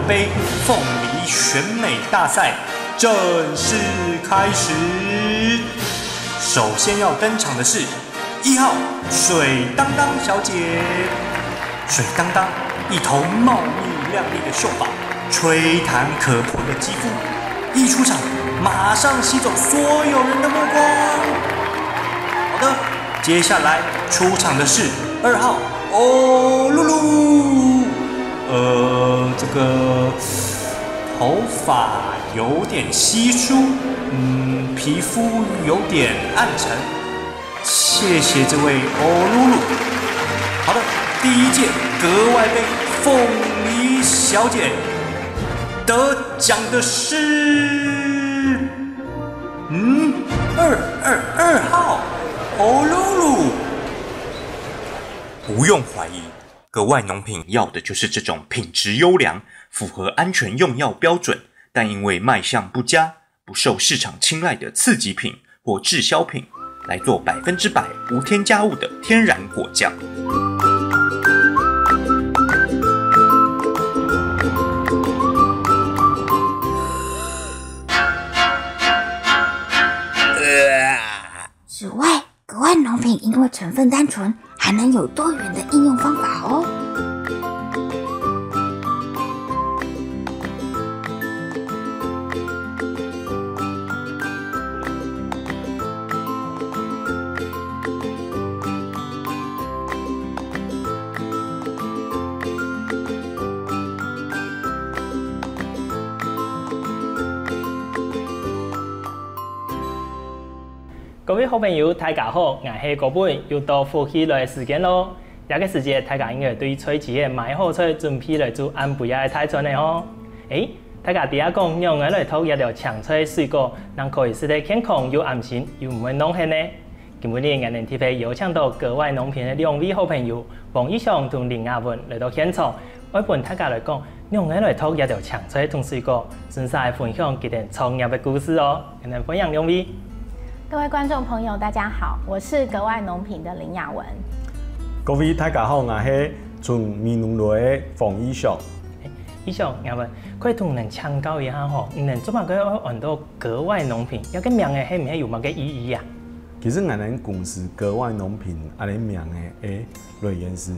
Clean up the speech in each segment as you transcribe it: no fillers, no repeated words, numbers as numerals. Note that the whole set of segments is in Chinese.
杯凤梨选美大赛正式开始。首先要登场的是1号水当当小姐。水当当一头茂密亮丽的秀发，吹弹可破的肌肤，一出场马上吸走所有人的目光。好的，接下来出场的是2号哦露露。这个头发有点稀疏，皮肤有点暗沉。谢谢这位哦露露。好的，第1届格外杯凤梨小姐得奖的是2号哦露露。不用怀疑，格外农品要的就是这种品质优良、符合安全用药标准，但因为卖相不佳、不受市场青睐的次级品或滞销品，来做100%无添加物的天然果酱。此外，格外农品因为成分单纯，还能有多元的应用方法哦。各位好朋友，大家好，我是高本，又到福气来的时间咯。这个时节，大家应该对炊事的买好菜准备来做安肥的菜餋的吼。大家底下讲，让我来讨一条青菜水果，能可以使得健康又安心，又唔会弄黑呢。今日我们特别邀请到格外农品的2位好朋友王以翔同林亚文来到现场，我陪大家来讲，让我来讨一条青菜同水果，顺势来分享佢哋创业的故事哦。我们分享2位。各位观众朋友，大家好，我是格外农品的林雅文。各位大家好，我是从闽南来的冯以翔。以翔，雅文，可以同我们请教一下吼，你们做乜个很多格外农品，有个名嘅係唔係有乜嘅意義啊？其實我哋公司格外農品啊，個名嘅來源是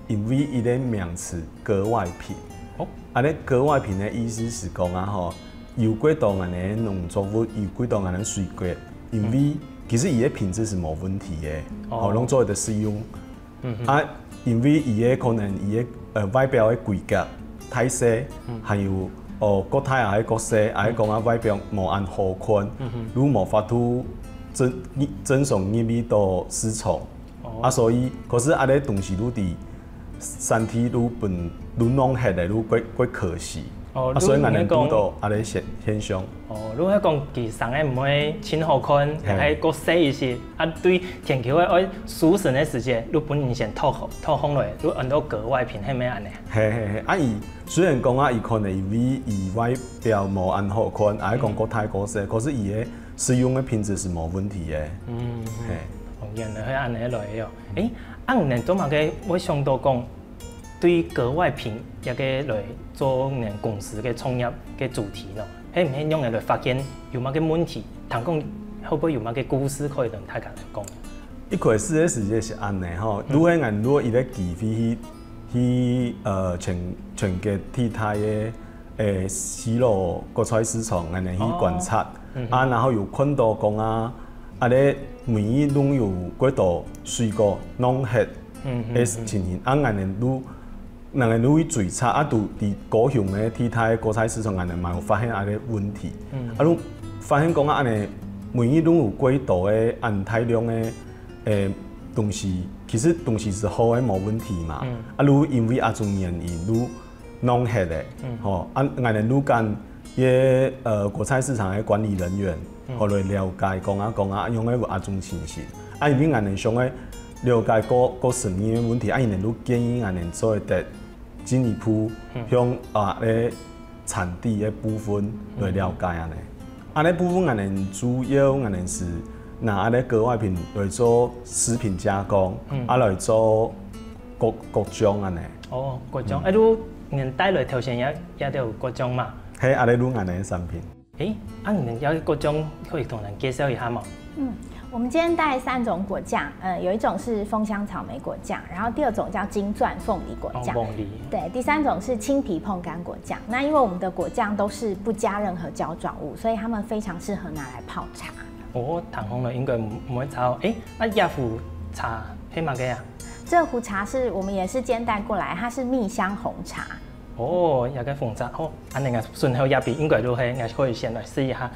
因為伊個名詞格外品。哦，啊，個格外品嘅意思是講啊，吼，有幾多我哋農作物，有幾多我哋水果。因為其實伊個品質是冇問題嘅，好攏做得使用。因為伊個可能伊個外表嘅規格太細，還有國泰也係國細，也係講外表冇按好看，如冇法度正常入去到市場。所以可是個東西愈佇身體愈笨愈弄黑的愈過可惜。所以我哋見到個現象。如果講其實嘅唔會真好看，係個細一些，對天氣嘅舒適嘅時節，你本人先透風落，你按到格外品係咩安尼？係伊雖然講伊可能因為伊外表無按好看，係講國泰國細，可是伊嘅使用嘅品質是冇問題嘅。原來係安尼來嘅。按人做乜嘅？我想到講。對格外品一個來做我們公司嘅創業嘅主題咯，係唔係讓人來發現有乜嘅問題？談講會唔會有乜嘅故事可以同大家來講？一開始嘅時節是安尼吼，如果伊咧機會去全國替代嘅西路國菜市場，安尼去觀察，然後又看到講咧每一攏有幾多水果弄黑嘅情形，安尼人哋愈去追查，都伫高雄嘅替代國菜市場，人哋嘛有發現個問題。你發現講安尼，每一攏有幾多嘅按大量嘅東西，其實東西是好嘅冇問題嘛。你因為種原因，你弄黑嘅，人哋愈間嘅國菜市場嘅管理人員，後來了解講用嘅有種情形，因為人哋想嘅了解個實驗嘅問題，因為愈建議人哋做得進一步向產地嘅部分來了解安尼。安尼部分安尼主要安尼是拿安尼格外品來做食品加工，來做各種安尼。各種。你恁带来头先也都有各种嘛。迄阿咧愈安尼的产品。恁有各种可以同人介绍一下吗？我们今天带3种果酱，有一种是枫香草莓果酱，然后第2种叫金钻凤梨果酱，凤梨。对，第3种是青皮椪柑果酱。那因为我们的果酱都是不加任何胶状物，所以它们非常适合拿来泡茶。糖红了应该唔会炒。那亚府茶黑马给啊？这壶茶是我们也是今天带过来，它是蜜香红茶。也个红茶安尼个顺后亚比应该都系，我可以先来试一下。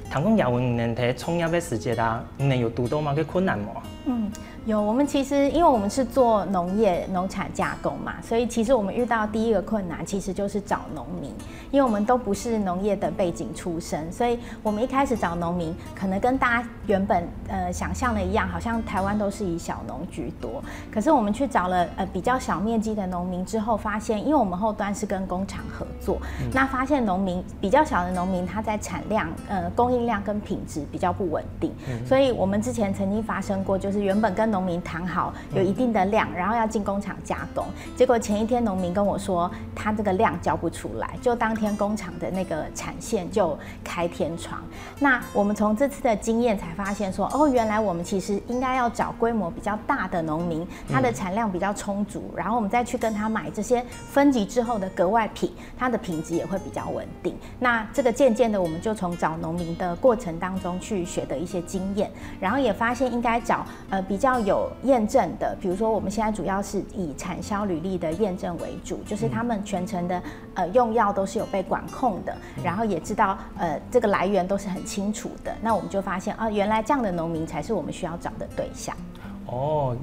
谈讲亚文能睇创业的时节啦，能有遇到某个困难冇？有，我们其实因为我们是做农产加工嘛，所以其实我们遇到第一个困难其实就是找农民，因为我们都不是农业的背景出身，所以我们一开始找农民，可能跟大家原本想象的一样，好像台湾都是以小农居多。可是我们去找了比较小面积的农民之后，发现，因为我们后端是跟工厂合作，那发现农民比较小的农民，他在产量、供应量跟品质比较不稳定，所以我们之前曾经发生过，就是原本跟农民谈好有一定的量，然后要进工厂加工，结果前一天农民跟我说他这个量交不出来，就当天工厂的那个产线就开天窗。那我们从这次的经验才发现说，原来我们其实应该要找规模比较大的农民，他的产量比较充足，然后我们再去跟他买这些分级之后的格外品，它的品质也会比较稳定。那这个渐渐的，我们就从找农民的过程当中去学的一些经验，然后也发现应该找比较有验证的，比如说我们现在主要是以产销履历的验证为主，就是他们全程的用药都是有被管控的，然后也知道这个来源都是很清楚的。那我们就发现原来这样的农民才是我们需要找的对象。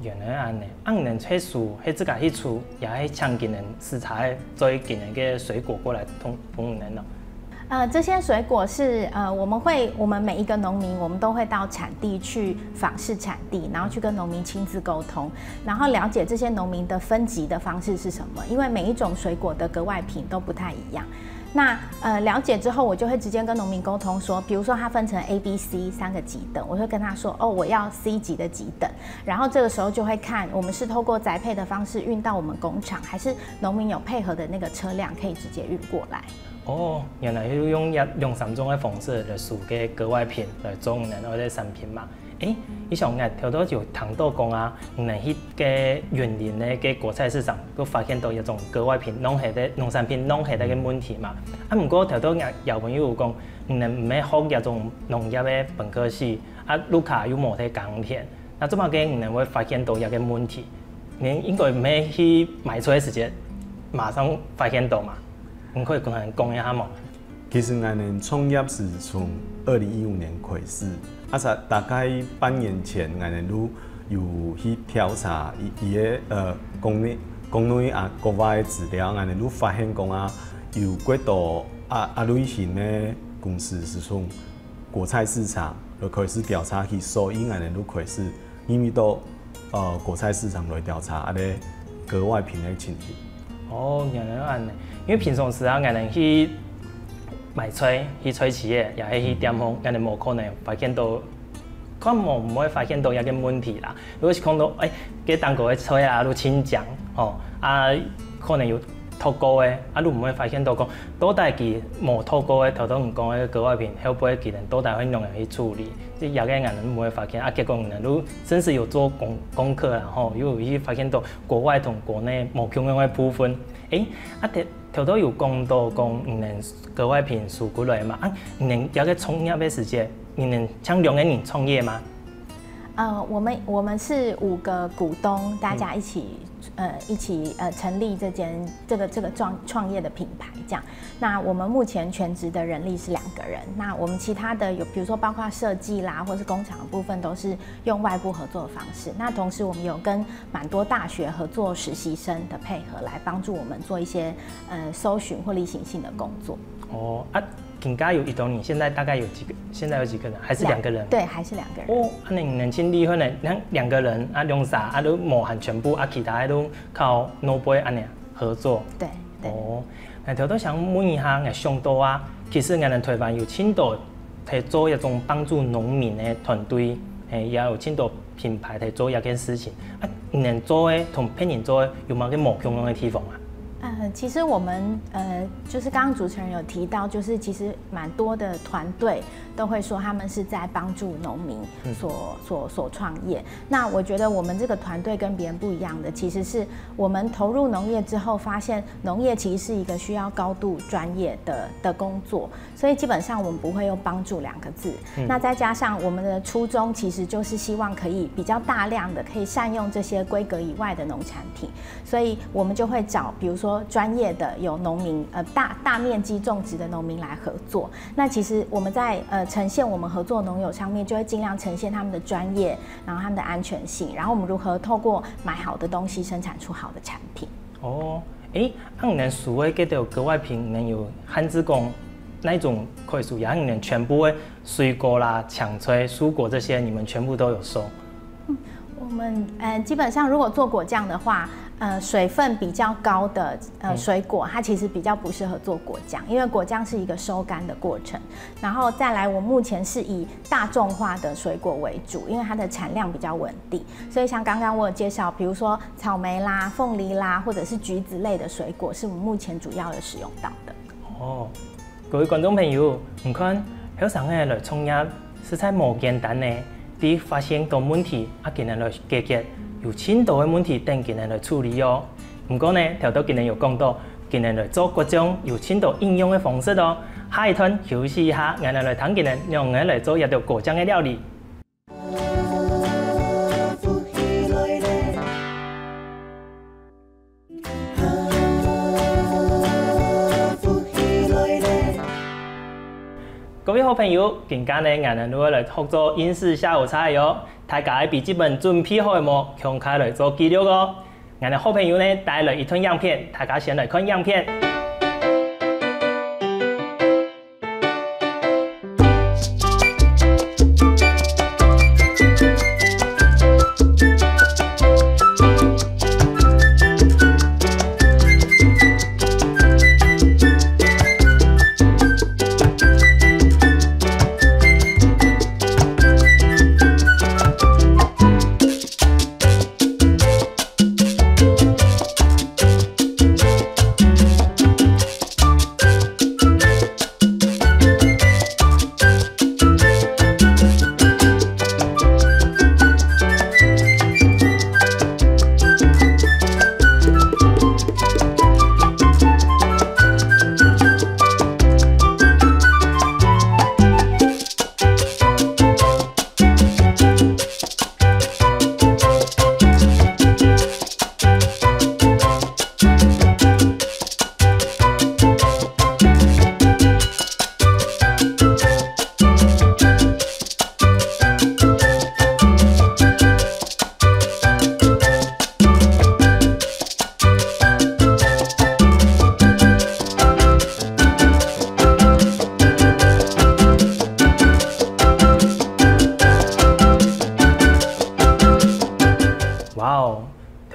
原来安尼，能去树，去自家去出，也去抢今年食材，做今年嘅水果过来同人咯。这些水果是我们每一个农民，我们都会到产地去访视产地，然后去跟农民亲自沟通，然后了解这些农民的分级的方式是什么，因为每一种水果的格外品都不太一样。那了解之后，我就会直接跟农民沟通说，比如说它分成 A、B、C 3个级等，我会跟他说，我要 C 级的级等，然后这个时候就会看我们是透过宅配的方式运到我们工厂，还是农民有配合的那个车辆可以直接运过来。原来要用3种的方式来输嘅格外品来做人或者产品嘛。以上我头头就谈到讲啊，能去嘅园林咧嘅果菜市场，都发现到一种格外品，农产品农系的嘅问题嘛。不过头头有朋友有讲，能唔要学一种农业的本科系，卢卡又冇喺耕田，那这么嘅能会发现到一个问题，你应该唔要去买出来时间，马上发现到嘛。你可以跟人讲一下吗？其实我们创业是从2015年开始，大概半年前，我们有去调查伊的国内国外的资料，我们发现讲有几多类型的公司是从果菜市场就开始调查去，所以我们开始因为到果菜市场来调查格外品的情形。原来安尼，因为平常时我们去买菜去菜市的，也是去点风，我们无可能发现到，可能唔会发现到一个问题啦。如果是看到嘅当个的菜都清酱，可能有透过的，你唔会发现到讲，到底佢冇透过的，头头唔讲嘅格外品，会不会佢能到底会用人去处理？即也个人唔会发现，结果人都真是有做功课啦，又去发现到国外同国内冇共用的部分。头头有讲到讲，能格外品输过来嘛？能有个创业的时间，你能像2个人创业吗？我们是5个股东，大家一起成立这个创业的品牌这样。那我们目前全职的人力是2个人，那我们其他的有比如说包括设计啦，或是工厂的部分都是用外部合作的方式。那同时我们有跟蛮多大学合作实习生的配合，来帮助我们做一些搜寻或例行性的工作。请加油1多，现在大概有几个？现在有几个人？还是2个人？对，还是2个人。你能轻厉害呢？那2个人用啥？都磨含全部其他都靠 no boy 合作。对。头都想问一下，上岛其实我们台湾有青岛在做一种帮助农民的团队，也有青岛品牌在做一件事情。能做的同别人做的有冇个无共用的地方啊？其实我们就是刚刚主持人有提到，就是其实蛮多的团队都会说他们是在帮助农民所创业。那我觉得我们这个团队跟别人不一样的，其实是我们投入农业之后，发现农业其实是一个需要高度专业的工作，所以基本上我们不会用帮助2个字。那再加上我们的初衷其实就是希望可以比较大量的可以善用这些规格以外的农产品，所以我们就会找比如说专业的有农民大面积种植的农民来合作。那其实我们在呈现我们合作农友上面，就会尽量呈现他们的专业，然后他们的安全性，然后我们如何透过买好的东西生产出好的产品。哦，按你们所谓的格外品，能有汉字工那一种可以属于你们全部的水果啦、抢炊、蔬果这些，你们全部都有收。我们基本上如果做果酱的话，水分比较高的水果，它其实比较不适合做果酱，因为果酱是一个收干的过程。然后再来，我目前是以大众化的水果为主，因为它的产量比较稳定。所以像刚刚我有介绍，比如说草莓啦、凤梨啦，或者是橘子类的水果，是我们目前主要的使用到的。哦，各位观众朋友，唔看有上嘅来创业实在冇简单呢。第一发现到问题，今日来解决有深度嘅问题，等今日来处理哦。不过呢，条到今日有讲到，今日来做各种有深度应用嘅方式哦。下一段休息一下，我哋来谈今日用我来做一道果酱嘅料理。各位好朋友，今天呢，我哋要来合作英式下午茶哟。大家嘅笔记本准备好冇？向开来做记录哦。我哋好朋友呢带来一段样片，大家先来看样片。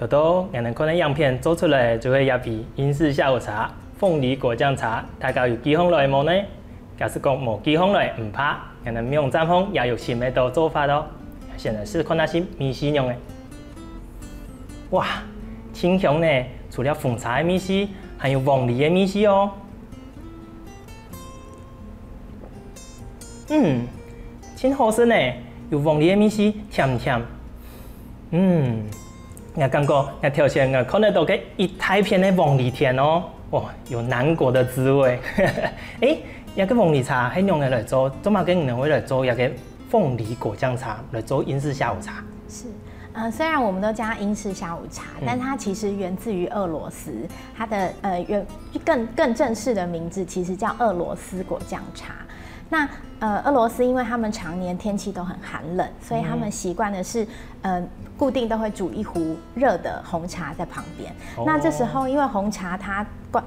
好多我们看的样片做出来就会一杯英式下午茶、凤梨果酱茶，大家有记风来冇呢？假使讲冇记风来唔怕，我们用蘸风也有新的道做法咯。现在是看那些米线用的，哇，清香呢！除了红茶的米线，还有凤梨的米线哦。真好吃呢！有凤梨的米线，甜甜。我感觉我挑选我看得到个一大片的凤梨田哦，哇，有南国的滋味。一个凤梨茶係用嚟做，做嘛跟你会来做一个凤梨果酱茶来做英式下午茶。是。虽然我们都叫它英式下午茶，但它其实源自于俄罗斯，它的更正式的名字其实叫俄罗斯果酱茶。那俄罗斯因为他们常年天气都很寒冷，所以他们习惯的是固定都会煮一壶热的红茶在旁边。那这时候因为红茶它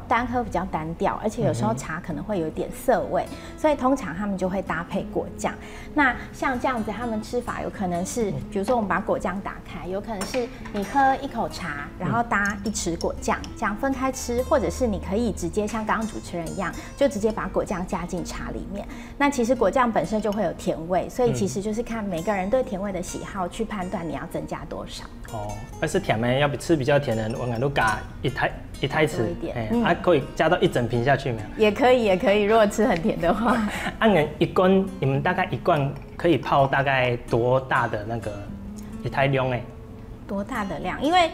单喝比较单调，而且有时候茶可能会有点涩味，所以通常他们就会搭配果酱。那像这样子，他们吃法有可能是，比如说我们把果酱打开，有可能是你喝一口茶，然后搭1匙果酱，这样分开吃，或者是你可以直接像刚刚主持人一样，就直接把果酱加进茶里面。那其实果酱本身就会有甜味，所以其实就是看每个人对甜味的喜好去判断你要增加多少。哦，要是甜的，要吃比较甜的，我们都加一台匙，多一点，可以加到1整瓶下去没有？也可以，也可以。如果吃很甜的话，你们大概一罐可以泡大概多大的那个一台量哎？多大的量？因为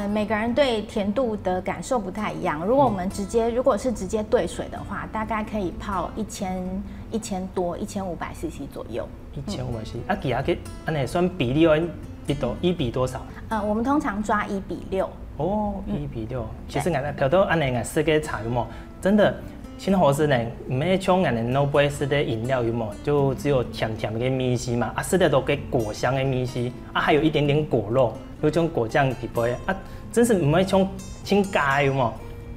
每个人对甜度的感受不太一样。如果我们如果是直接兑水的话，大概可以泡1000多1500cc 左右。1500cc，其他安尼算比例1比多少？我们通常抓1比6。哦，1比6。其实调到安尼4个茶有冇？真的。新河是呢，唔係像人哋 no 杯式的饮料有冇？就只有甜甜的米稀嘛，是的都给果香的米稀，还有一点点果肉，有种果酱底杯真是唔係像清加有冇？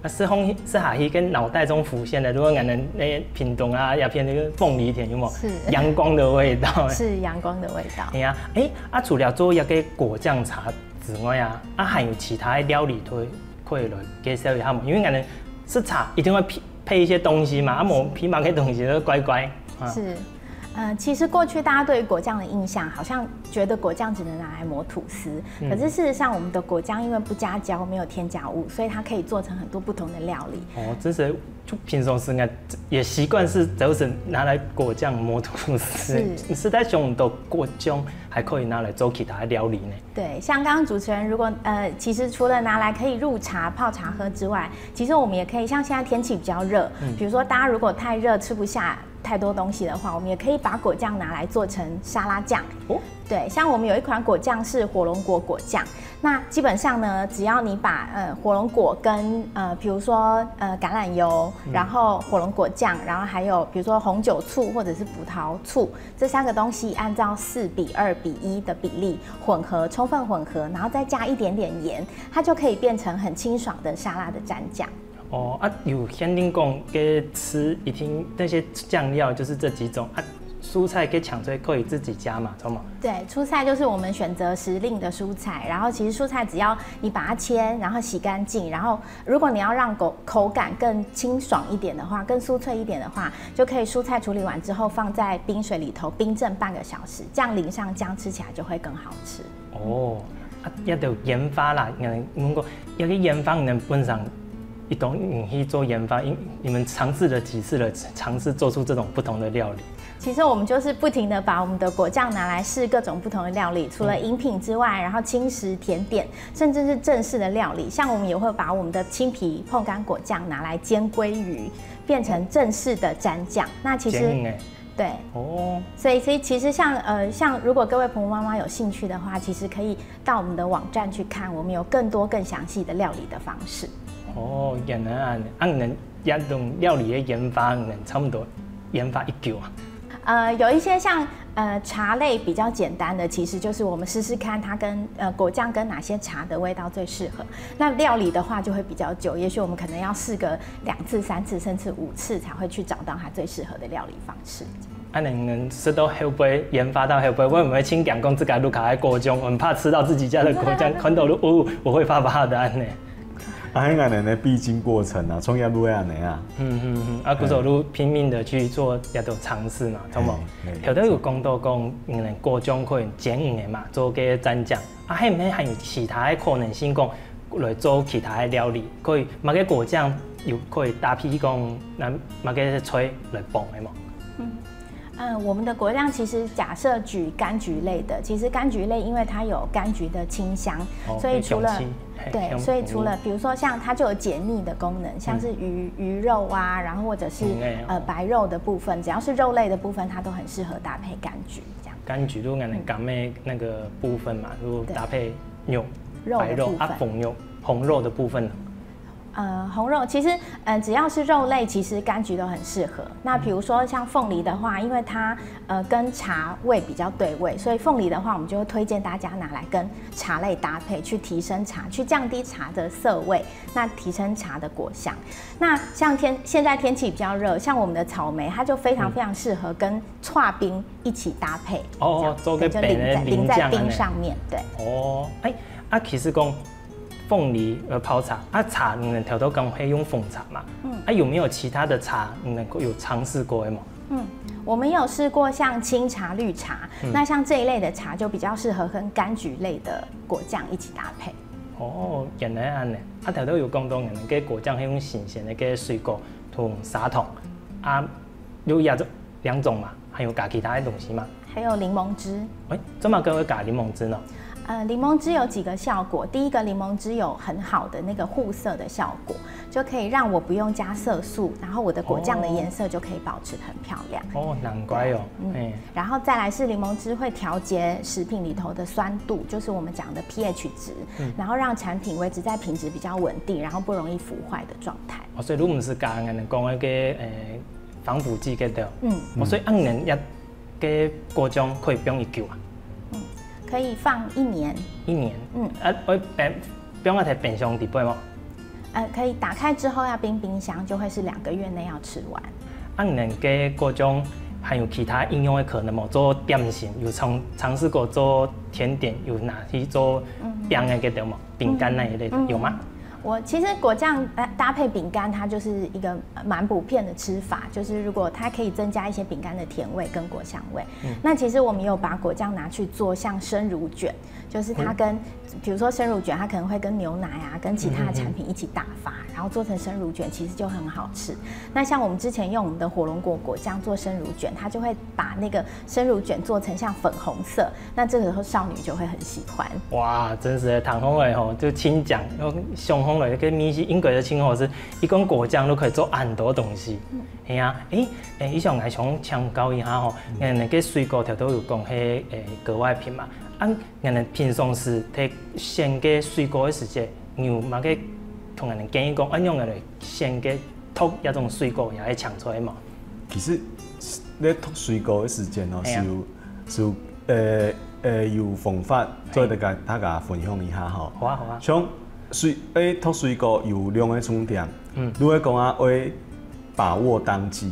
是下去跟脑袋中浮现的，如果人哋那屏东鸦片那个凤梨田有冇？是阳光的味道。是阳光的味道。除了做一个果酱茶之外还有其他的料理可以来介绍一下吗？因为人哋是茶一定会配一些东西嘛，磨皮毛的东西都乖乖。是，其实过去大家对于果酱的印象，好像觉得果酱只能拿来磨吐司。可是事实上，我们的果酱因为不加胶，没有添加物，所以它可以做成很多不同的料理。真是就平常时也习惯是就是拿来果酱磨吐司。是在用的果酱还可以拿来做其他的料理呢。对，像刚刚主持人如果其实除了拿来可以入茶泡茶喝之外，其实我们也可以像现在天气比较热，比如说大家如果太热吃不下太多东西的话，我们也可以把果酱拿来做成沙拉酱。对，像我们有一款果酱是火龙果果酱，那基本上呢，只要你把火龙果跟比如说橄榄油，然后火龙果酱，然后还有比如说红酒醋或者是葡萄醋这3个东西，按照4比2比1的比例充分混合，然后再加一点点盐，它就可以变成很清爽的沙拉的蘸酱。有限定讲给吃一听那些酱料就是这几种蔬菜给抢出可以自己加嘛，懂吗？对，蔬菜就是我们选择时令的蔬菜，然后其实蔬菜只要你把它切，然后洗干净，然后如果你要让口感更清爽一点的话，更酥脆一点的话，就可以蔬菜处理完之后放在冰水里头冰镇半个小时，这样淋上酱吃起来就会更好吃。也得研发啦，如果要去研发，能本上。你去做研发，你们尝试了几次了？尝试做出这种不同的料理。其实我们就是不停的把我们的果酱拿来试各种不同的料理，除了饮品之外，然后轻食、甜点，甚至是正式的料理。像我们也会把我们的青皮碰干果酱拿来煎鲑鱼，变成正式的蘸酱。那其实对所以其实像如果各位婆婆妈妈有兴趣的话，其实可以到我们的网站去看，我们有更多更详细的料理的方式。原来能用料理的研发，能差不多研发一久有一些像茶类比较简单的，其实就是我们试试看它跟果酱跟哪些茶的味道最适合。那料理的话就会比较久，也许我们可能要试个2次、3次，甚至5次才会去找到它最适合的料理方式。能吃到后背研发到后背，我们轻讲讲自家路卡的果酱，我们怕吃到自己家的果酱，看到我会怕的安呢。迄个人的必经过程创业路安尼古时候拼命的去做也都尝试嘛，懂无？后头有讲到讲，果酱可以煎的嘛，做个蘸酱，还有其他的可能性讲来做其他的料理，可以买个果酱又可以搭配讲，买个炊来拌的嘛。我们的果酱其实假设举柑橘类的，其实柑橘类因为它有柑橘的清香，所以除了比如说像它就有解腻的功能，像是鱼肉啊，然后或者是白肉的部分，只要是肉类的部分，它都很适合搭配柑橘这样。柑橘如果柑的那个部分嘛，如果搭配白肉凤肉红肉的部分呢？红肉其实只要是肉类，其实柑橘都很适合。那比如说像凤梨的话，因为它跟茶味比较对味，所以凤梨的话，我们就会推荐大家拿来跟茶类搭配，去提升茶，去降低茶的涩味，那提升茶的果香。那像现在天气比较热，像我们的草莓，它就非常非常适合跟剉冰一起搭配。哦，做个就淋在冰上面，对。哦，其实讲。凤梨泡茶茶你们调都讲会用凤茶嘛？有没有其他的茶你们有尝试过吗？我们有试过像清茶、绿茶，那像这一类的茶就比较适合跟柑橘类的果酱一起搭配。哦，原来安尼，调都有讲到人个果酱係用新鲜的个水果同砂糖有两种嘛，还有加其他的东西嘛？还有柠檬汁。怎么跟会加柠檬汁呢？柠檬汁有几个效果。第一个，柠檬汁有很好的那个护色的效果，就可以让我不用加色素，然后我的果酱的颜色就可以保持很漂亮。哦，难怪哦。然后再来是柠檬汁会调节食品里头的酸度，就是我们讲的 pH 值，然后让产品维持在品质比较稳定，然后不容易腐坏的状态。所以如果唔是加人讲那个防腐剂嘅对。所以人一个果酱可以不用1久啊。可以放1年。1年。不用要摕冰箱底杯吗？可以打开之后要冰箱，就会是2个月内要吃完。人嘅果酱还有其他应用的可能吗？做点心有尝试过做甜点，有拿去做饼的个对吗？饼干那一类的有吗？我其实果酱搭配饼干，它就是一个蛮普遍的吃法，就是如果它可以增加一些饼干的甜味跟果香味，那其实我们有把果酱拿去做像生乳卷，就是它跟比如说生乳卷，它可能会跟牛奶跟其他的产品一起打发，然后做成生乳卷，其实就很好吃。那像我们之前用我们的火龙果果酱做生乳卷，它就会把那个生乳卷做成像粉红色，那这个时候少女就会很喜欢。哇，真是糖红类吼，就青酱，雄红。跟米西英国的青红是一根果酱都可以做很多东西。以上我想请教一下吼，那个水果条都有讲迄格外品嘛，人平常时摕鲜嘅水果的时节，有嘛个同人建议讲，用人鲜嘅脱一种水果也会抢出来嘛？其实咧脱水果的时间是有方法，做大家分享一下吼。好啊。像脱水果有2个重点，如果讲会把握当季，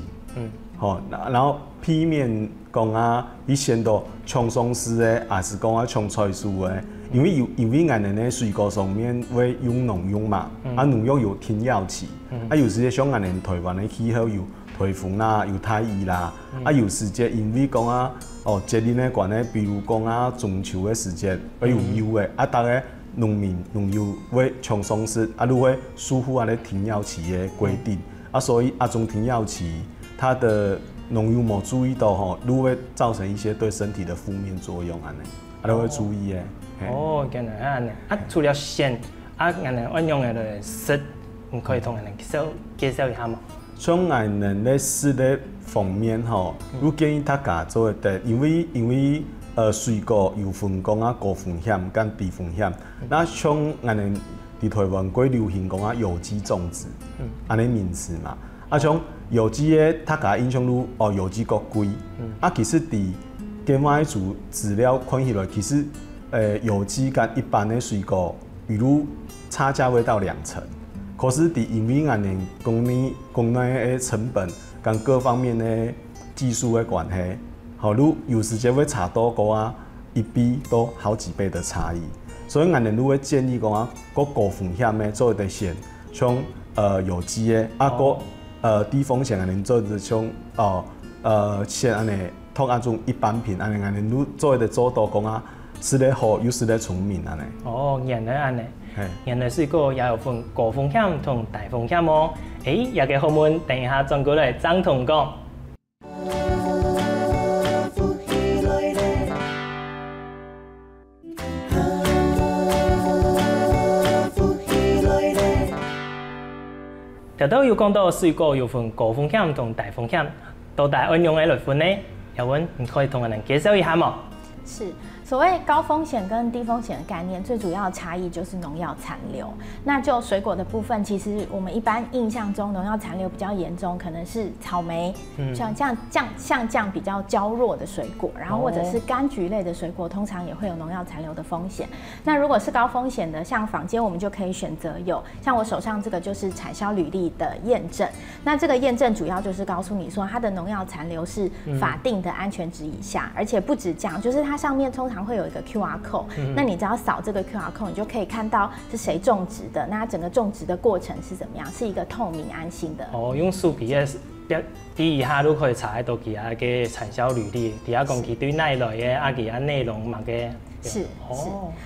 然后避免讲以前都冲松丝的，还是讲冲菜蔬的，因为俺们的水果上面会用农药嘛，农药有添药剂，有时节像俺们台湾的气候有台风啦，有太热啦，有时节因为讲节日的关系，比如讲中秋的时节会有油的，大家。农友会冲松丝，如果疏忽咧停药期的规定，所以种停药期，它的农友冇注意到吼，如会造成一些对身体的负面作用安尼，都会注意的。原来安尼。除了鲜，俺们用的食，你可以同人介绍一下吗？像俺们咧食的方面吼，如建议大家做的，因为水果有分讲高风险跟低风险。那像俺们伫台湾过流行讲有机种植，安尼名词嘛。像有机的，大家印象中有机较贵。其实伫境外做资料看起来，其实有机跟一般的水果，比如差价会到2成。可是伫因为俺们国内的成本跟各方面的技术的关系。有时间会差多个1比都好几倍的差异，所以俺们如果建议讲高风险的做的先，像有机的低风险的做的像先安尼通种一般品安尼如做的做到讲吃得好又吃得聪明安尼。原来安尼，原来水果也有分高风险同大风险哦。也给后门等一下转过来张同讲。条都有讲到水果有分高风险同大风险，到底按用来分呢？要问你可以同人介绍一下吗？是，所谓高风险跟低风险的概念，最主要的差异就是农药残留。那就水果的部分，其实我们一般印象中农药残留比较严重，可能是草莓，像这样比较娇弱的水果，然后或者是柑橘类的水果，通常也会有农药残留的风险。那如果是高风险的，像坊间我们就可以选择有，像我手上这个就是产销履历的验证。那这个验证主要就是告诉你说，它的农药残留是法定的安全值以下，而且不止这样，就是它上面通常会有一个 QR code，那你只要扫这个 QR code，你就可以看到是谁种植的，那它整个种植的过程是怎么样，是一个透明安心的。用数据的底下都可以查到其他嘅产销履历，底下讲其对哪一类嘅其他内容嘛嘅。是。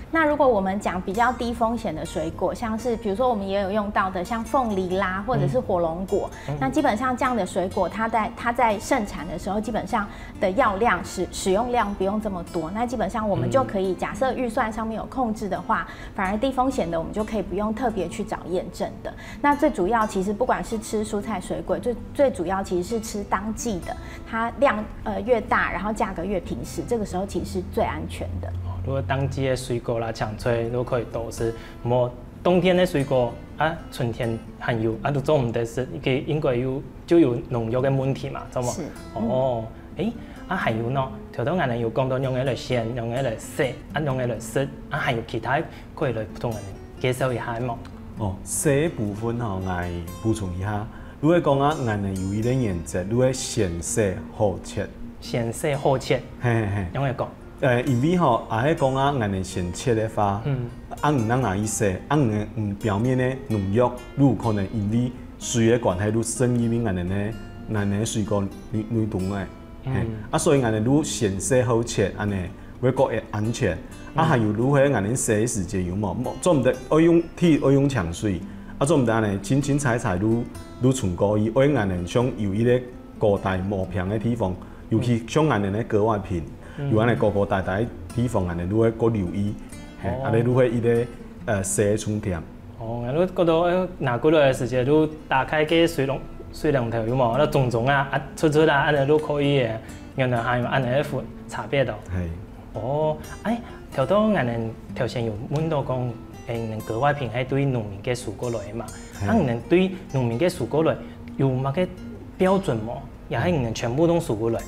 那如果我们讲比较低风险的水果，像是比如说我们也有用到的，像凤梨啦，或者是火龙果，那基本上这样的水果，它在盛产的时候，基本上的药量使用量不用这么多，那基本上我们就可以假设预算上面有控制的话，反而低风险的我们就可以不用特别去找验证的。那最主要其实不管是吃蔬菜水果，最主要其实是吃当季的，它量越大，然后价格越平实，这个时候其实是最安全的。如果当季的水果啦、抢吹都可以多吃，莫冬天的水果啊，春天含有啊都做唔得食，因為就有農藥嘅問題嘛，知冇？還有呢，頭頭我哋有講到用嚟鮮，用嚟食，用嚟食，還有其他可以嚟同人介紹一下冇？食部分我補充一下，如果講我哋有一啲原則，如果先食後切，先食後切，用嚟講。因為喺講我哋先切的話，唔能拿去食，表面的農藥，如可能因為水的關係，如滲入去我哋水果裏頭嘅，所以我哋如先食後切，安尼會較會安全。還有如何我哋食的時間有冇？做唔得愛用搶水，做唔得安尼清清彩彩如存高伊，愛我哋想有一個高大無平的地方，尤其像我哋嘅格外品。有安尼高大的地方，安尼如果個留意，安尼如果伊個洗充甜。你覺得拿過來的時間，都打開個水龍頭有冇？那種啊，出啊，安尼都可以嘅，原來係安尼一款差別度。係。頭先我哋頭先有問到講，格外品係對農民嘅蔬果類嘛？你對農民嘅蔬果類有乜嘅標準冇？也係你全部都蔬果類。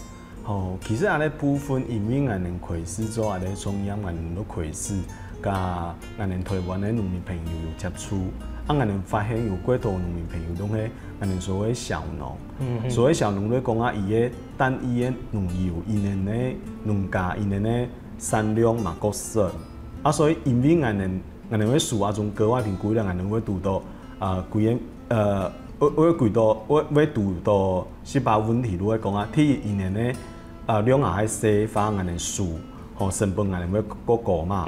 其實安尼部分，因為我哋開始做安尼中央，我哋都開始甲我哋台灣嘅農民朋友有接觸，我哋發現有幾多農民朋友都係我哋所謂小農。所謂小農咧講伊嘅單一嘅農業，因嘅農家，因嘅產量嘛較少，所以因為我哋會數種格外品規量，我哋會讀到會讀到18問題，如果講ที่因嘅量下喺細化我哋數，成本我哋會個高嘛，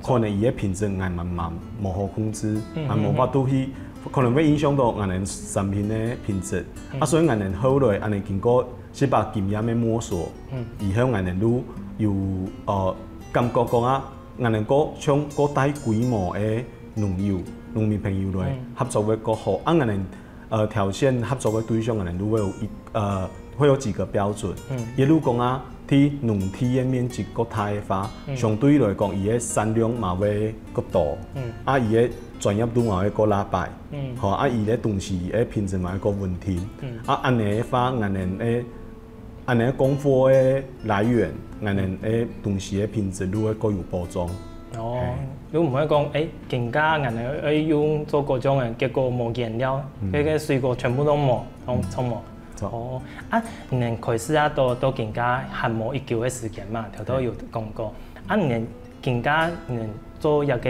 可能伊嘅品質我哋嘛無好控制，無法度去，可能會影響到我哋產品嘅品質。所以我哋後來我哋經過18經驗嘅摸索，以後我哋都有感覺講我哋個像個大規模嘅農民朋友來合作會個好，我哋條線合作嘅對象我哋都會有幾個標準，一路講ที่農地嘅面積個大化，相對來講，伊嘅產量嘛會個多，伊嘅專業度嘛會個拉敗，伊嘅東西嘅品質嘛會個穩定，安尼嘅話，我哋安尼供貨嘅來源，我哋嘅東西嘅品質都會個有保障。你唔可以講更加人哋用做嗰種嘅，結果冇原料，嗰水果全部都冇，都冇。你開始都更加含冇一久嘅時間嘛，頭頭有講過。你更加做一個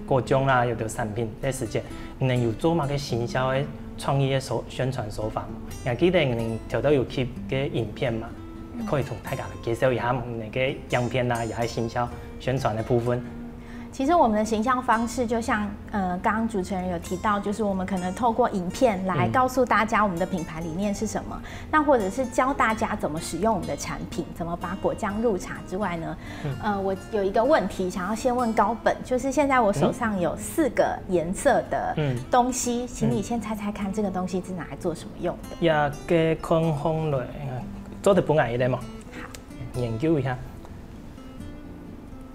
各種啦，有條產品嘅時間，你有做乜嘅行銷嘅創意嘅宣傳手法冇？我記得你頭頭有貼嘅影片嘛，可以同大家介紹一下你嘅樣片啦，也係行銷宣傳嘅部分。其實我們的形象方式，就像剛剛主持人有提到，就是我們可能透過影片來告訴大家我們的品牌理念是什麼，那或者是教大家怎麼使用我們的產品，怎麼把果醬入茶之外呢，我有一個問題想要先問高本，就是現在我手上有4個顏色的東西，請你先猜猜看，這個東西是拿來做什麼用的？一個昆風類，做得本眼一點嘛？好，研究一下。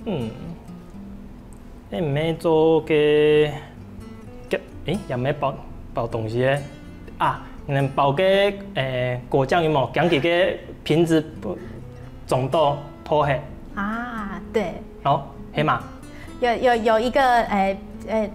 你唔免做个，也没包东西的啊？能包个果酱有冇？讲几个瓶子总到拖黑啊？对。哦，黑嘛？有一个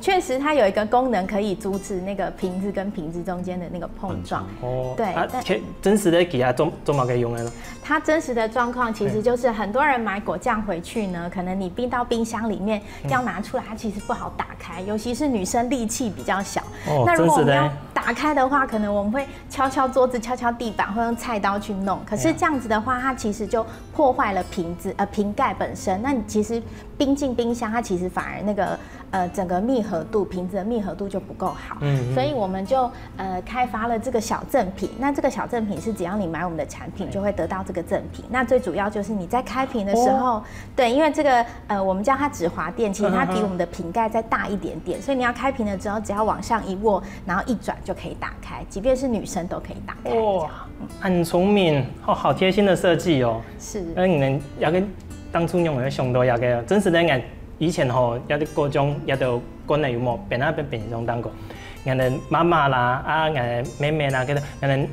确实它有一个功能可以阻止那个瓶子跟瓶子中间的那个碰撞。哦，对。真实的给它做嘛可以用的咯。它真实的状况其实就是很多人买果酱回去呢，可能你冰到冰箱里面要拿出来，它其实不好打开，尤其是女生力气比较小。那如果我们要打开的话，可能我们会敲敲桌子、敲敲地板，会用菜刀去弄。可是这样子的话，它其实就破坏了瓶盖本身。那你其实冰进冰箱，它其实反而那个整个密合度，瓶子的密合度就不够好。所以我们就开发了这个小赠品。那这个小赠品是只要你买我们的产品，就会得到这个赠品。那最主要就是你在开瓶的时候，对，因为这个我们叫它止滑垫，其实它比我们的瓶盖再大一点点，所以你要开瓶了之后，只要往上一握，然后一转就可以打开，即便是女生都可以打开。哇，很聪明，好贴心的设计哦。是。那你们也跟当初用的上多也个真实的眼，以前吼也得各种也都国内有冇变那变成当过。俺的妈妈啦，俺的妹妹啦，跟俺的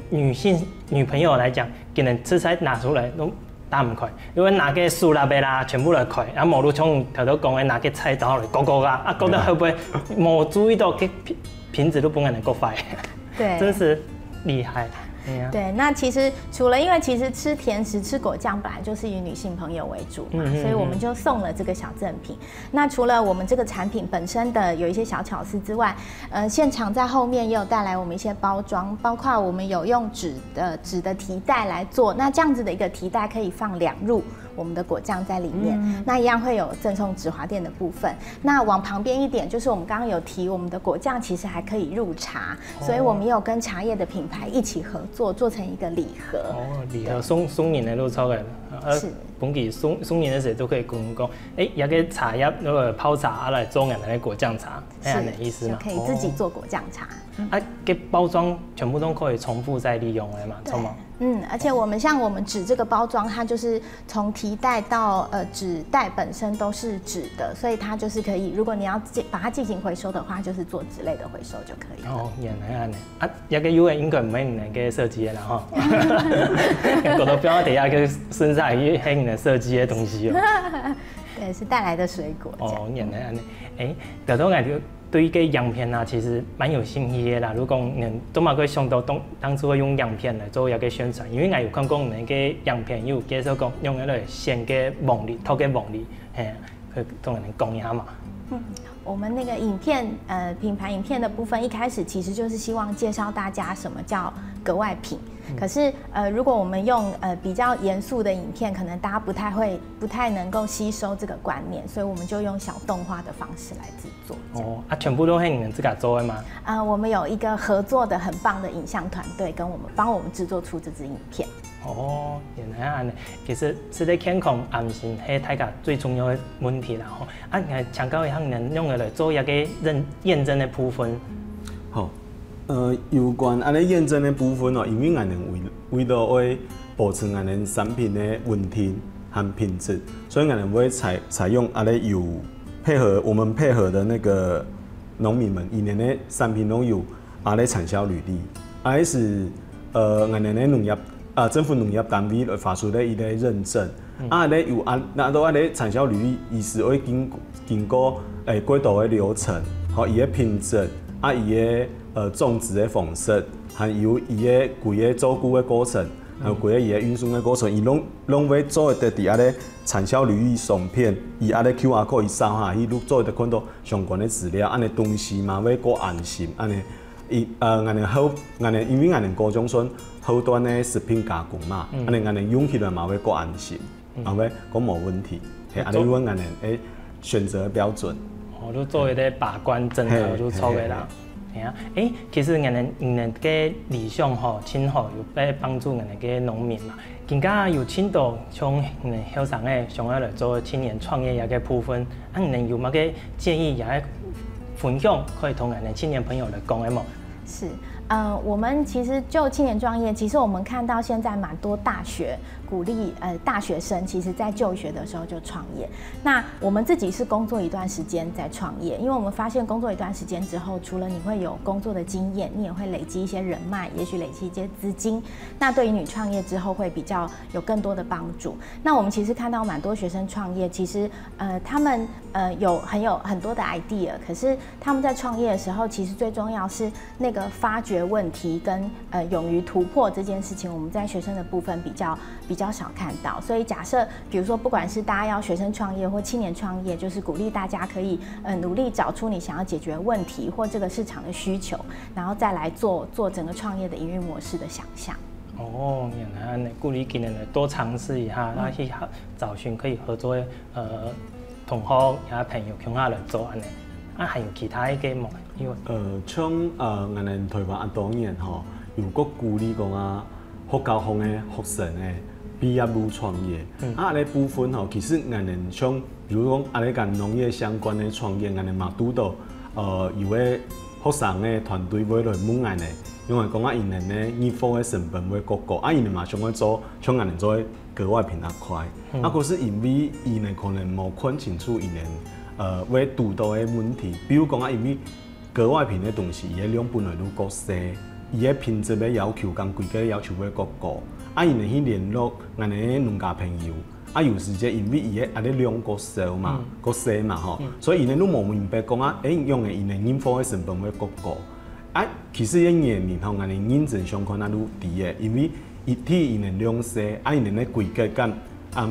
女朋友来讲，给人吃菜拿出来都打唔快，因为拿个塑料杯啦，全部来快，啊，无如像头头讲的拿个菜刀来割割啊，割到会不会冇注意到个瓶子都不可能割坏，对，真是厉害。对，那其实除了因为其实吃甜食、吃果酱本来就是以女性朋友为主嘛，所以我们就送了这个小赠品。那除了我们这个产品本身的有一些小巧思之外，现场在后面也有带来我们一些包装，包括我们有用纸的提袋来做，那这样子的一个提袋可以放2入我们的果酱在里面，那一样会有赠送止滑垫的部分。那往旁边一点，就是我们刚刚有提，我们的果酱其实还可以入茶，所以我们也有跟茶叶的品牌一起合作，做成一个礼盒。哦，礼盒送年的都超嘅，本期送年的时候都可以讲，有个茶叶那个泡茶来做人的果酱茶，这样的意思嘛？可以自己做果酱茶。个包装全部都可以重复再利用的嘛，错吗？而且我们纸这个包装，它就是从提袋到纸袋本身都是纸的，所以它就是可以，如果你要把它进行回收的话，就是做纸类的回收就可以了。哦，原来安尼一个 U 应该唔係你嘅設計啦，吼。覺得標底下個身上係係你設計嘅東西哦。對，是帶來的水果。哦，原來安尼，頭頭我對個樣片啊，其實蠻有興趣嘅啦。如果講都嘛佢想到當初用樣片來做一個宣傳，因為我有看講你個樣片有介紹講用嚟先個網里，透過網里，佢同人講一下嘛。我們那個影片，品牌影片的部分，一開始其實就是希望介紹大家什麼叫格外品。可是，如果我們用比較嚴肅的影片，可能大家不太能夠吸收這個觀念，所以我們就用小動畫的方式來製作。哦，全部都係你們自己做的嗎？我們有一個合作的很棒的影像團隊，幫我們製作出這支影片。哦，原來啊，其實身體健康安心係大家最重要的問題啦。吼，請教一下，能用嚟做一個驗證的部分。好。有關安尼驗證的部分哦，因為我們為了會保持我們產品的穩定和品質，所以我們會採用安尼有我們配合的那個農民們，伊年的產品都有安尼產銷履歷，安尼是我們的農業政府農業單位來發出的一個認證，安尼有拿到安尼產銷履歷，伊是會經過幾道的流程，好伊的品質伊的種植的方式，還有伊個規個做久的過程，還有規個伊個運送的過程，伊攏會做得伫安尼產銷履歷相片，伊安尼 QR code 伊掃下去，做得看到相關的資料，安尼同時嘛要過安心，安尼安尼好，安尼因為安尼高種算好端的食品加工嘛，安尼用起來嘛要過安心，嘛要講冇問題，係安尼阮安尼選擇標準。哦，都做一啲把關整合都錯嘅啦。其實人哋嘅理想吼，真好有要幫助人哋嘅農民嘛。更加有青島從人哋後生嘅想要來做青年創業一個部分，人哋有乜嘅建議也分享，可以同人哋青年朋友來講嘅冇？是。我們其實就青年創業，其實我們看到現在蠻多大學鼓励大学生，其实在就学的时候就创业。那我们自己是工作一段时间再创业，因为我们发现工作一段时间之后，除了你会有工作的经验，你也会累积一些人脉，也许累积一些资金。那对于你创业之后会比较有更多的帮助。那我们其实看到蛮多学生创业，其实他们有很多的 idea， 可是他们在创业的时候，其实最重要是那个发掘问题跟勇于突破这件事情，我们在学生的部分比较少看到。所以假设比如说不管是大家要学生创业或青年创业，就是鼓励大家可以努力找出你想要解决的问题或这个市场的需求，然后再来做整个创业的营运模式的想象。哦，原来鼓励今年多尝试一下，然后去找寻可以合作的同学也朋友共下来做安尼。还有其他嘅吗？因为像我哋台湾当然吼，有个鼓励讲啊，福教方的学生的毕业路创业。啊，呢部分吼，其实我哋像比如讲啊，你跟农业相关的创业，我哋嘛拄到有个学生的团队要来问我哋，因为讲啊，因哋呢业务的成本会高高，啊，因哋嘛想要做，像我哋做格外平衡快。啊，可是因为因哋可能无看清楚因哋。为拄到的问题，比如讲啊，因为格外品的东西，伊的量本来愈国细，伊的品质的要求跟规格的要求会较高。啊，因会去联络咱的两家朋友，啊，有时间因为伊的啊咧量较少嘛，较细嘛吼，所以因哋愈无明白讲啊，用的因的研发的成本会较高。啊，其实因年面吼，咱的认真相关啊愈低的，因为因的量细，啊，因的规格跟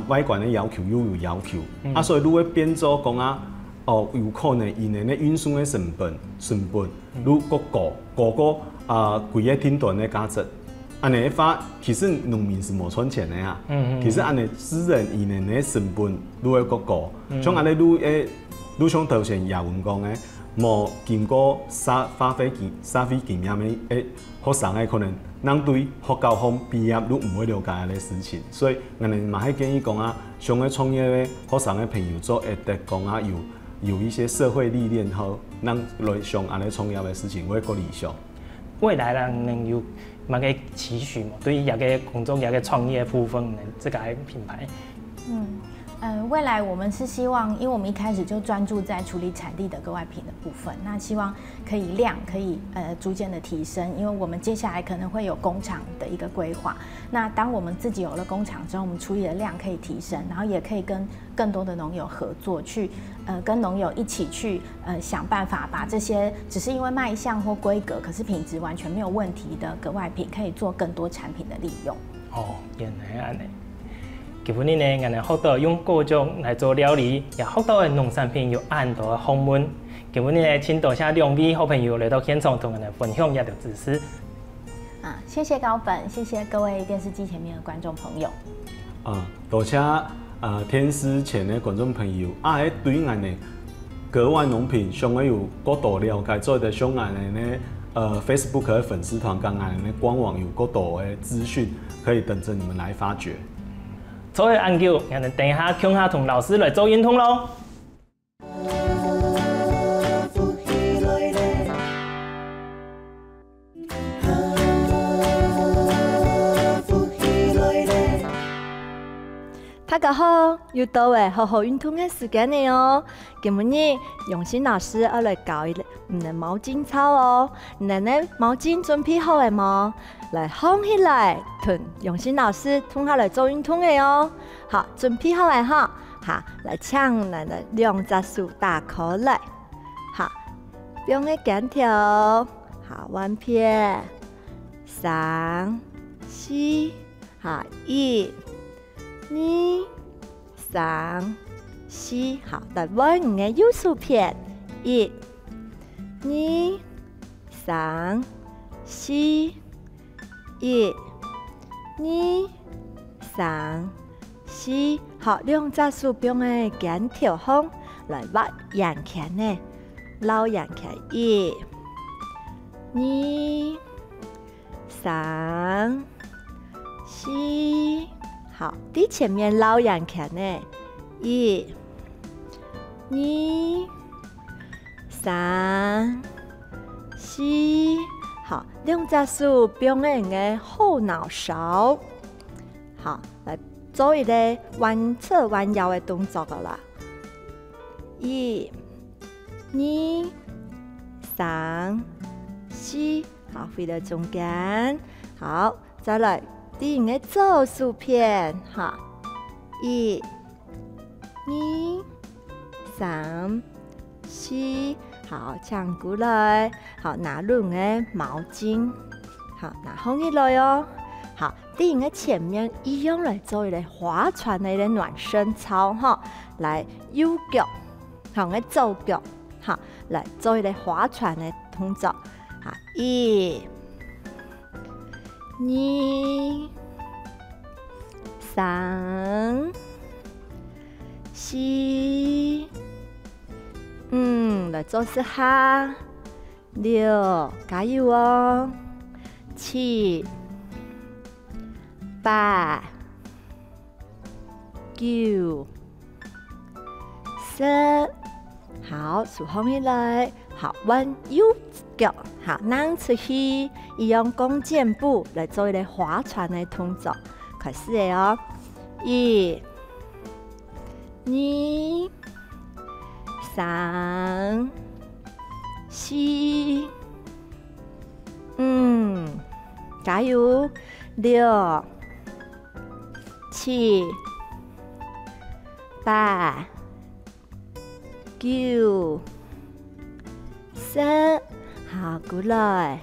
外观的要求又有要求，啊，所以愈会变做讲啊。有可能因的运输的成本愈高贵个天段的价值，安尼发其实农民是无赚钱的啊。其实安尼私人因的成本愈会高，像安尼愈像头前叶文讲的，无经过沙飞经验的学生的可能，咱对福教方毕业愈唔会了解的事情，所以我哋嘛系建议讲啊，想要创业的学生的朋友做一直讲啊有一些社会历练后，咱来上安尼创业的事情会更理想。未来人能有乜嘅期许嘛？对于一个工作、一个创业部分，这个品牌。未来我们是希望，因为我们一开始就专注在处理产地的格外品的部分，那希望可以量可以逐渐的提升，因为我们接下来可能会有工厂的一个规划。那当我们自己有了工厂之后，我们处理的量可以提升，然后也可以跟更多的农友合作，去跟农友一起去想办法把这些只是因为卖相或规格，可是品质完全没有问题的格外品，可以做更多产品的利用。哦，原来安尼。基本呢，我哋福岛用各种来做料理，也福岛的农产品有很多的访问。基本呢，请多谢两位好朋友来到现场同我哋分享一条知识。谢谢高本，谢谢各位电视机前面的观众朋友。多谢电视前的观众朋友，对我哋格外农品上个有更多了解，做的上我哋呢Facebook 的粉丝团跟我哋的官网有更多的资讯，可以等着你们来发掘。所有研究，我哋等一下向下同老师来做运通咯。大家好，又到位好好运动的时间了哦。今日永新老师要来教你的毛巾操哦。你的毛巾准备好了吗？来放起来，吞永新老师同下来做运动的哦。好，准备好了哈。好，来抢咱的2只手大口来。好，用个杆条，好弯片，3、4，好1、2、3、4，好，来弯你的右手片，1、2、3、4。1、2、3、4，好，2只手柄的杆条方来挖眼前呢，捞眼前1、2、3、4，好，第前面捞眼前呢，1、2、3、4。好，2只手柄的后脑勺，好，来做一个弯侧弯腰的动作噶啦。1、2、3、4，好，飞到中间。好，再来第一个走数片，哈，1、2、3、4，好，抢过来，好，拿润的毛巾，好，拿放起来哦。好，第一个前面一样来做一个划船的一个暖身操，哈，来右脚，好，个左脚，好，来做一个划船的动作，好，1、2、3、4，来做4下，6，加油哦，7、8、9、10，好，手放起来，好，弯右脚，好，拿出去，一样弓箭步来做一个划船的动作，开始的哦，1、2、3、4，加油，6、7、8、9、10，好，过来，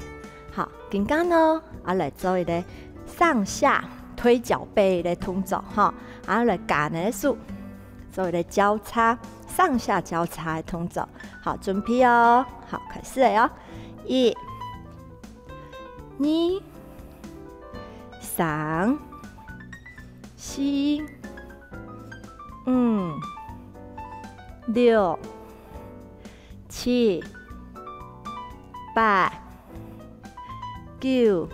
好，刚刚呢，来做一个上下推脚背的动作哈，来夹那数，做一个交叉，上下交叉的动作，好，准备哦，好，开始了哟，1、2、3、4、5、6、7、8、9、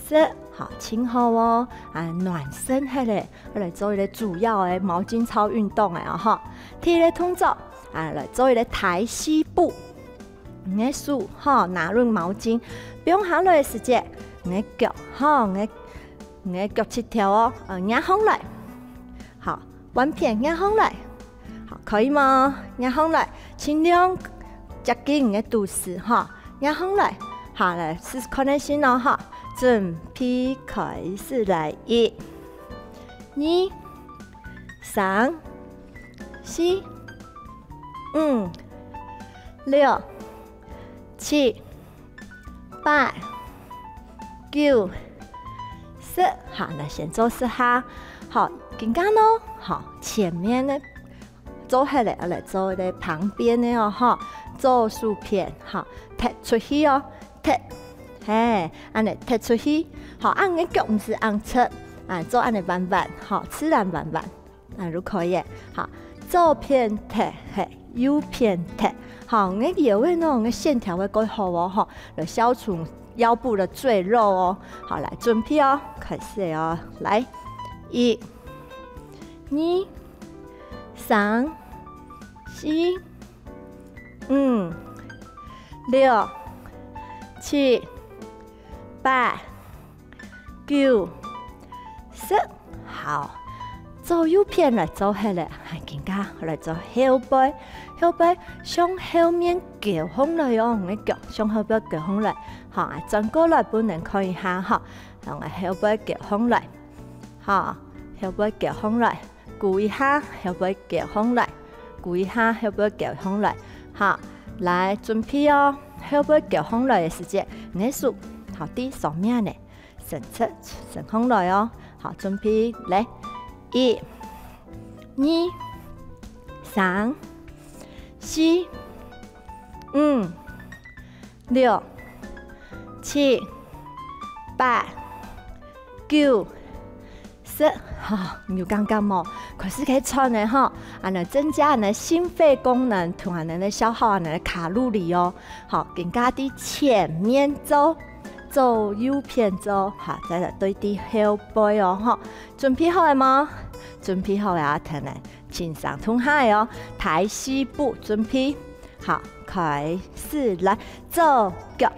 10，好，请好哦，暖身下来，来做一个主要的毛巾操运动的哈。第一个动作，来做一个抬膝步，你的手哈拿润毛巾，不用下来的时间，你的脚哈，你的脚七条哦，压上来，好，弯片压上来，好，可以吗？压上来，尽量接近你的肚子哈，压上来，好，来试试看先哦哈，准备开始来，1、2、3、4、5、6、7、8、9、10，好，那先做4下，好，刚刚呢，好，前面呢做下来，来做的旁边的哦，哈，做薯片，好，踢出去哦，踢，嘿，安尼踢出去，好，按个脚不是按侧，做安尼板板，好，自然板板，如可以，好，左片踢，嘿，右片踢，好，我腰的那种线条会更好哦，哈，来消除腰部的赘肉哦，好，来准备哦，开始哦，来，1、2、3、4、5、6、7、8、9、10，好，做右片来做下来，更加来做后背，后背向后面夹上来哦，我脚向后背夹上来，好，转过来不能看一下哈，让我后背夹上来，好，后背夹上来，鼓一下后背夹上来，鼓一下后背夹上来，好，来准备哦，后背夹上来的时间，你数好的上面呢，伸出伸上来哦，好，准备来，1、2、3、4、5、6、7、8、9、10，好，有刚刚哦，可是可以穿的哈，来增加你的心肺功能，同埋能消耗你的卡路里哦。好，更加的前面走右片走，好，再来对的后背哦，哈，准备好了吗？准备好了，听来，请上通海哦，抬膝步，准备好，开始来，左脚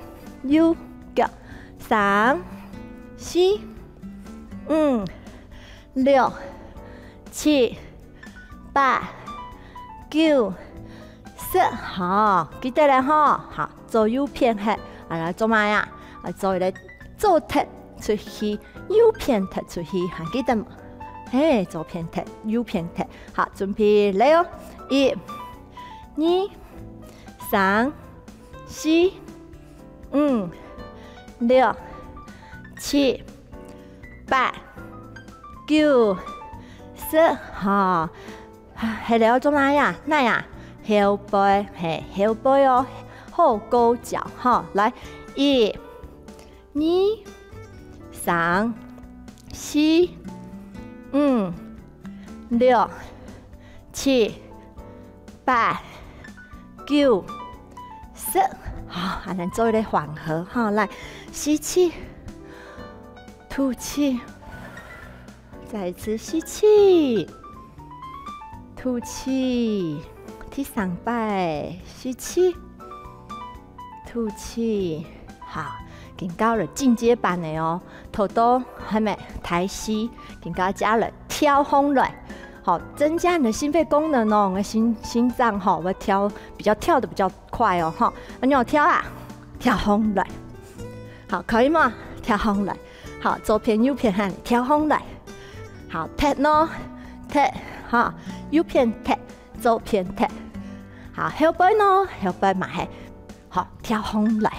右脚，3、4、5、6、7、8、9、10，好，记得了吼。好，左右偏斜，来做嘛呀？做咧左踢出去，右偏踢出去，还记得吗？嘿，左偏踢，右偏踢。好，准备来哦！1、2、3、4、5、6、7、8、9、10，好，系了做嘛呀？那呀，后背，嘿，后背哦，后勾脚，哈，来，1、2、3、4、5、6、7、8、9、10，好，还能做一点缓和，哈，来，吸气，吐气，再一次吸气，吐气，第3摆，吸气，吐气，好。更高了进阶版的哦，头都还没抬膝，更高加了跳红来，好增加你的心肺功能哦，我心脏哈，我跳的比较快哦哈，你有跳啊，跳红来，好可以吗？跳红来，好左偏右偏喊跳红来，好踢喏踢哈，右偏踢，左偏踢，好后背喏后背嘛系，好跳红来，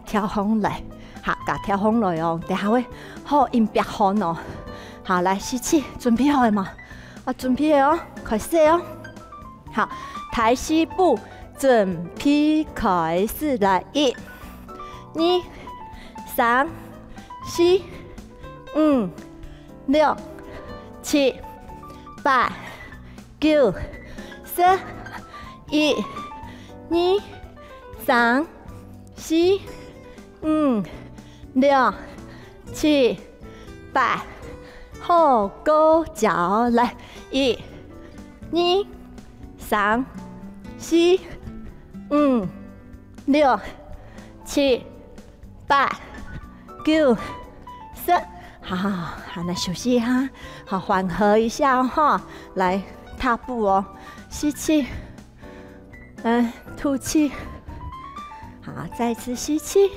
跳红来，好，甲跳红来哦，等下会好音别红哦。好，来吸气，准备好了吗？准备哦，开始哦。好，抬膝步，准备开始来，1、2、3、4、5、6、7、8、9、10、1、2、3、4、5、6、7、8，后勾脚来，1、2、3、4、5、6、7、8、9、10，好，好，来休息哈，好，缓和一下哈，来踏步哦，吸气，吐气，好，再次吸气。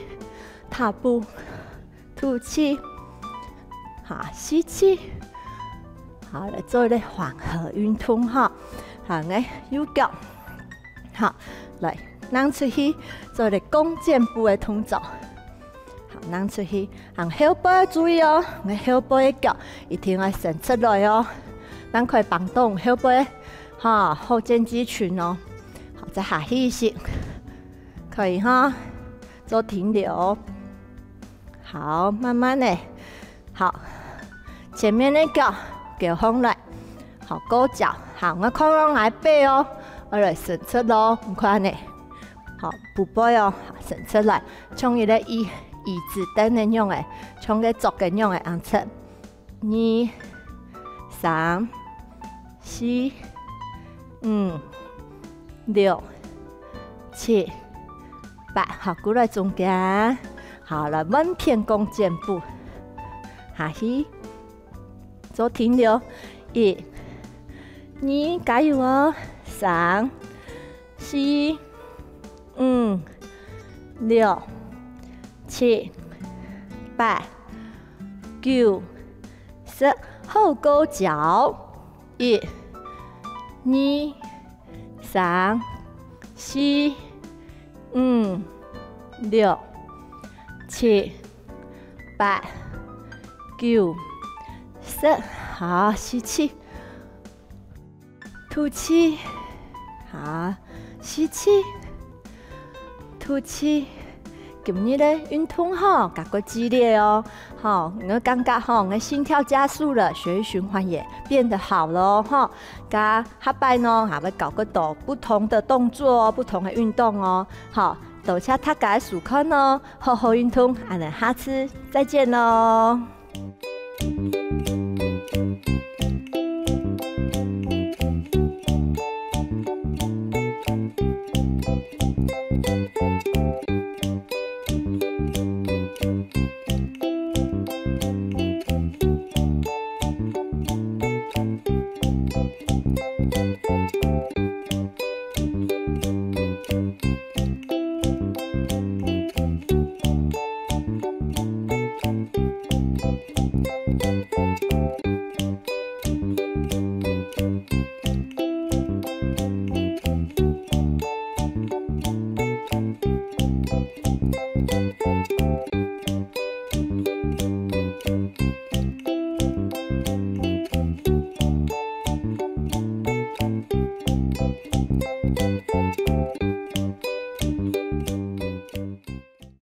踏步，吐气，好，吸气，好，来做一个缓和运动哈，好，来右脚，好，来让出去做一个弓箭步的动作，好，让出去，向后背注意哦，我后背的脚一定要伸出来哦，咱可以绑动后背，哈，后肩肌群哦，好，再下去一些，可以哈，做停留。好，慢慢的，好，前面的脚给放来，好，勾脚，好，我看往来背哦，我来伸出咯，唔看呢，好，步背哦，伸出来，从一个椅子凳的样的，从个坐嘅样的样出，2、3、4、5、6、7、8，好，过来中间。好了，稳偏弓箭步，下去做停留，1、2，加油哦，3、4、5、6、7、8、9、10，后勾脚，1、2、3、4、5、6、7、8、9、10，好，吸气，吐气，好，吸气，吐气。今日的运动哈，感觉激烈哦，好，我感觉哈，我心跳加速了，血液循环也变得好了哈。加下摆呢，还会搞个多不同的动作哦，不同的运动哦，好。多谢大家的收看哦，好好运动，我们下次再见喽。